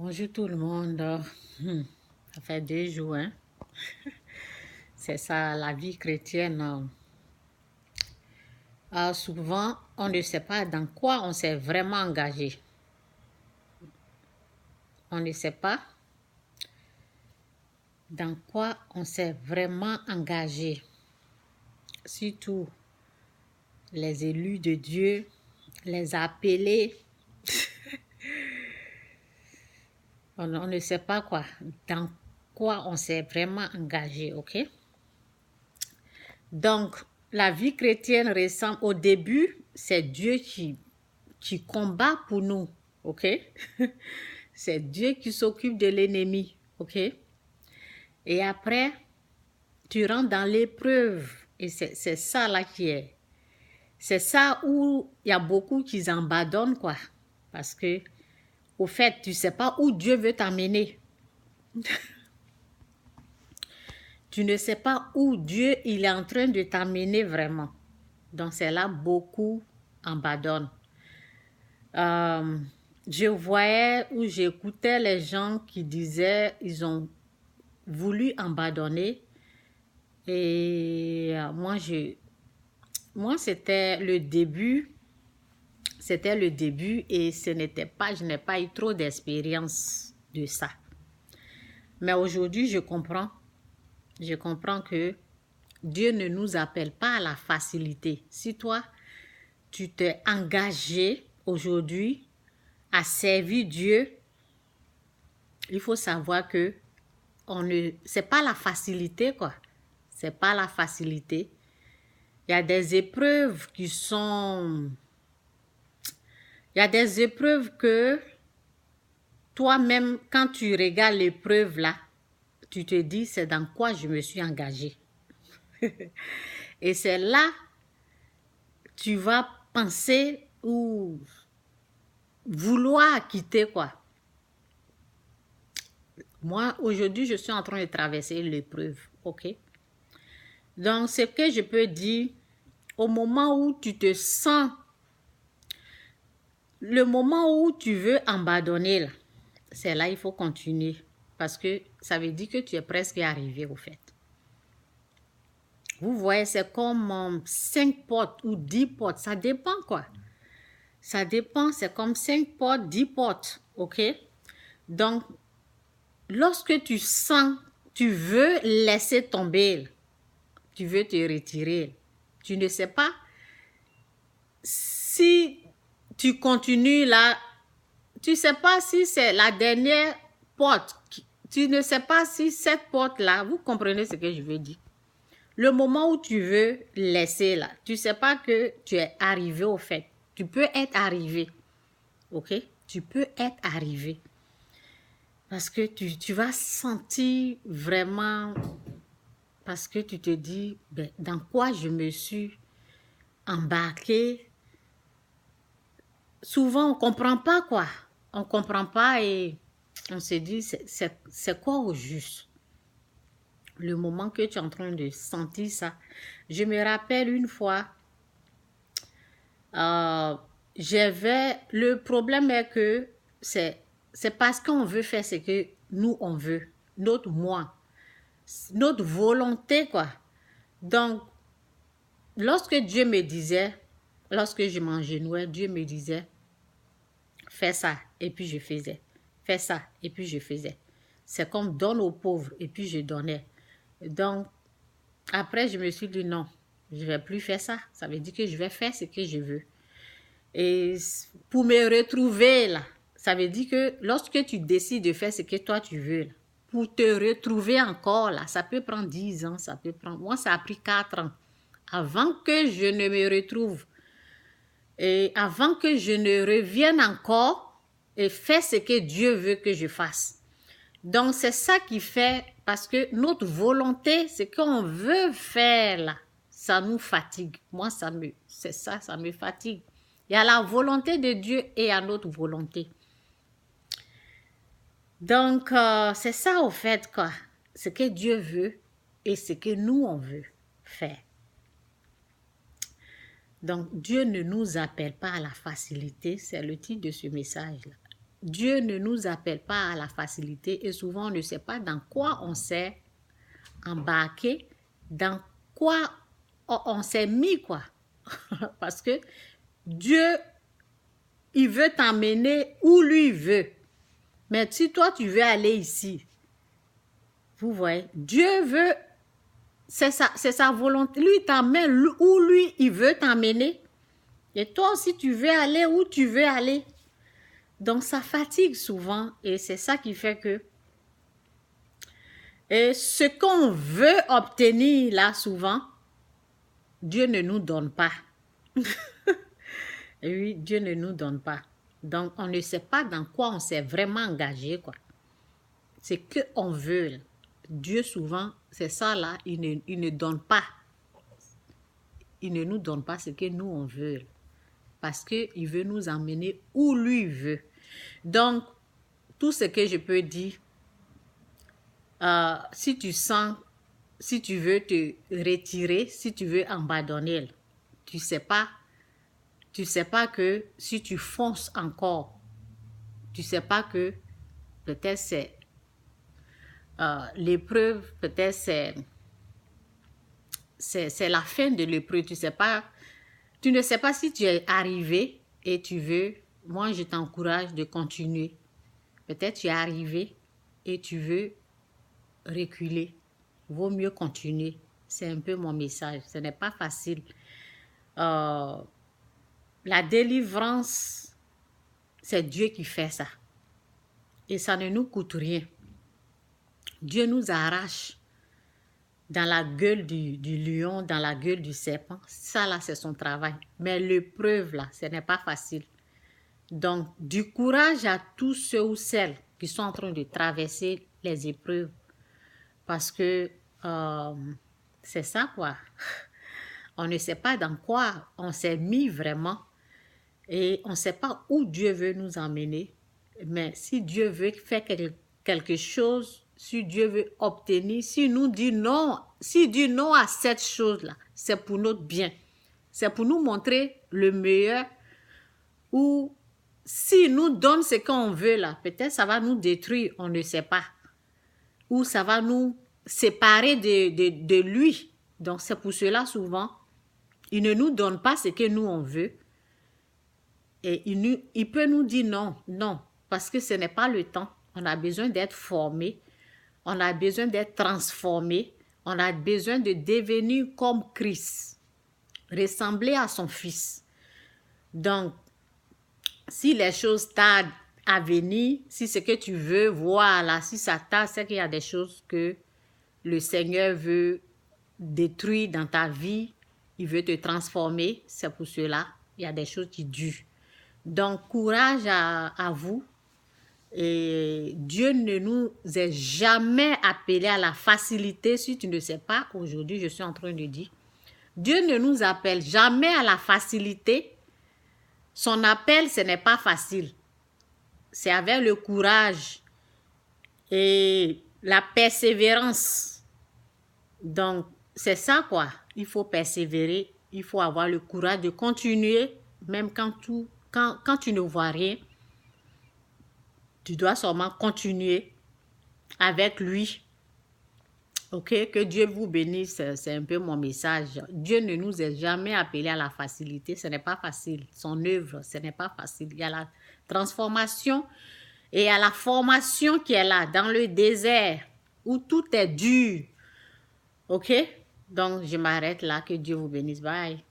Bonjour tout le monde. Ça fait 2 jours, hein. C'est ça, la vie chrétienne. Souvent, on ne sait pas dans quoi on s'est vraiment engagé. On ne sait pas dans quoi on s'est vraiment engagé. Surtout les élus de Dieu, les appelés. On ne sait pas dans quoi on s'est vraiment engagé, ok? Donc, la vie chrétienne ressemble au début, c'est Dieu qui combat pour nous, ok? C'est Dieu qui s'occupe de l'ennemi, ok? Et après, tu rentres dans l'épreuve. Et c'est ça là qui est. C'est ça où il y a beaucoup qui abandonnent, quoi. Parce que, au fait, tu ne sais pas où Dieu veut t'amener. Tu ne sais pas où Dieu il est en train de t'amener vraiment. Donc, c'est là beaucoup abandonnent. Je voyais ou j'écoutais les gens qui disaient ils ont voulu abandonner. Et moi, c'était le début. C'était le début et je n'ai pas eu trop d'expérience de ça. Mais aujourd'hui, je comprends. Je comprends que Dieu ne nous appelle pas à la facilité. Si toi, tu t'es engagé aujourd'hui à servir Dieu, il faut savoir que c'est pas la facilité, quoi. C'est pas la facilité. Il y a des épreuves il y a des épreuves que toi-même, quand tu regardes l'épreuve là, tu te dis, c'est dans quoi je me suis engagée. Et c'est là, tu vas penser ou vouloir quitter, quoi. Moi, aujourd'hui, je suis en train de traverser l'épreuve, ok? Donc, ce que je peux dire, au moment où tu te sens, le moment où tu veux abandonner, là, c'est là il faut continuer. Parce que ça veut dire que tu es presque arrivé, au fait. Vous voyez, c'est comme 5 portes ou 10 portes. Ça dépend, quoi. Ça dépend, c'est comme 5 portes, 10 portes, ok? Donc, lorsque tu sens, tu veux laisser tomber, tu veux te retirer, tu ne sais pas si tu continues là, tu ne sais pas si c'est la dernière porte, tu ne sais pas si cette porte-là, vous comprenez ce que je veux dire. Le moment où tu veux laisser là, tu ne sais pas que tu es arrivé au fait. Tu peux être arrivé, ok? Tu peux être arrivé. Parce que tu vas sentir vraiment, parce que tu te dis, ben, dans quoi je me suis embarquée. Souvent, on ne comprend pas, quoi. On ne comprend pas et on se dit, c'est quoi au juste? Le moment que tu es en train de sentir ça. Je me rappelle une fois, le problème est que c'est parce qu'on veut faire ce que nous, on veut. Notre moi. Notre volonté, quoi. Donc, lorsque Dieu me disait, lorsque je m'engenouillais, Dieu me disait, fais ça, et puis je faisais. Fais ça, et puis je faisais. C'est comme donne aux pauvres, et puis je donnais. Donc, après, je me suis dit, non, je ne vais plus faire ça. Ça veut dire que je vais faire ce que je veux. Et pour me retrouver là, ça veut dire que lorsque tu décides de faire ce que toi tu veux, là, pour te retrouver encore là, ça peut prendre 10 ans, ça peut prendre... Moi, ça a pris 4 ans avant que je ne me retrouve. Et avant que je ne revienne encore et faire ce que Dieu veut que je fasse. Donc, c'est ça qui fait, parce que notre volonté, ce qu'on veut faire là, ça nous fatigue. Moi, c'est ça, ça me fatigue. Il y a la volonté de Dieu et il y a notre volonté. Donc, c'est ça au fait, quoi. Ce que Dieu veut et ce que nous, on veut faire. Donc, Dieu ne nous appelle pas à la facilité. C'est le titre de ce message-là. Dieu ne nous appelle pas à la facilité et souvent on ne sait pas dans quoi on s'est embarqué, dans quoi on s'est mis, quoi. Parce que Dieu, il veut t'emmener où lui veut. Mais si toi, tu veux aller ici, vous voyez, Dieu veut, c'est sa volonté. Lui, il t'emmène où lui, il veut t'emmener. Et toi aussi, tu veux aller où tu veux aller. Donc, ça fatigue souvent et c'est ça qui fait que et ce qu'on veut obtenir là souvent, Dieu ne nous donne pas. Et oui, Dieu ne nous donne pas. Donc, on ne sait pas dans quoi on s'est vraiment engagé, quoi. C'est que on veut. Dieu, souvent, c'est ça là, il ne donne pas. Il ne nous donne pas ce que nous, on veut. Parce qu'il veut nous emmener où lui veut. Donc, tout ce que je peux dire, si tu sens, si tu veux te retirer, si tu veux abandonner, tu sais pas que si tu fonces encore, tu sais pas que peut-être c'est l'épreuve, peut-être c'est la fin de l'épreuve. Tu ne sais pas si tu es arrivé et tu veux, moi je t'encourage de continuer. Peut-être tu es arrivé et tu veux reculer. Vaut mieux continuer. C'est un peu mon message. Ce n'est pas facile. La délivrance, c'est Dieu qui fait ça. Et ça ne nous coûte rien. Dieu nous arrache dans la gueule du lion, dans la gueule du serpent. Ça, là, c'est son travail. Mais l'épreuve, là, ce n'est pas facile. Donc, du courage à tous ceux ou celles qui sont en train de traverser les épreuves. Parce que c'est ça, quoi. On ne sait pas dans quoi on s'est mis vraiment. Et on ne sait pas où Dieu veut nous emmener. Mais si Dieu veut faire quelque chose, si Dieu veut obtenir, s'il dit non à cette chose-là, c'est pour notre bien. C'est pour nous montrer le meilleur. Ou s'il nous donne ce qu'on veut là, peut-être ça va nous détruire, on ne sait pas. Ou ça va nous séparer de lui. Donc c'est pour cela souvent, il ne nous donne pas ce que nous on veut. Et il peut nous dire non, parce que ce n'est pas le temps. On a besoin d'être formé, on a besoin d'être transformé, on a besoin de devenir comme Christ, ressembler à son Fils. Donc, si les choses tardent à venir, si ce que tu veux, voilà, si ça tarde, c'est qu'il y a des choses que le Seigneur veut détruire dans ta vie, il veut te transformer, c'est pour cela, il y a des choses qui durent. Donc, courage à vous. Et Dieu ne nous est jamais appelé à la facilité. Si tu ne sais pas, aujourd'hui, je suis en train de dire, Dieu ne nous appelle jamais à la facilité. Son appel, ce n'est pas facile. C'est avec le courage et la persévérance. Donc, c'est ça, quoi. Il faut persévérer. Il faut avoir le courage de continuer, même quand tu ne vois rien. Tu dois seulement continuer avec lui. Ok, que Dieu vous bénisse, c'est un peu mon message. Dieu ne nous est jamais appelé à la facilité, ce n'est pas facile. Son œuvre, ce n'est pas facile. Il y a la transformation et il y a la formation qui est là, dans le désert, où tout est dur. Ok, donc je m'arrête là, que Dieu vous bénisse. Bye.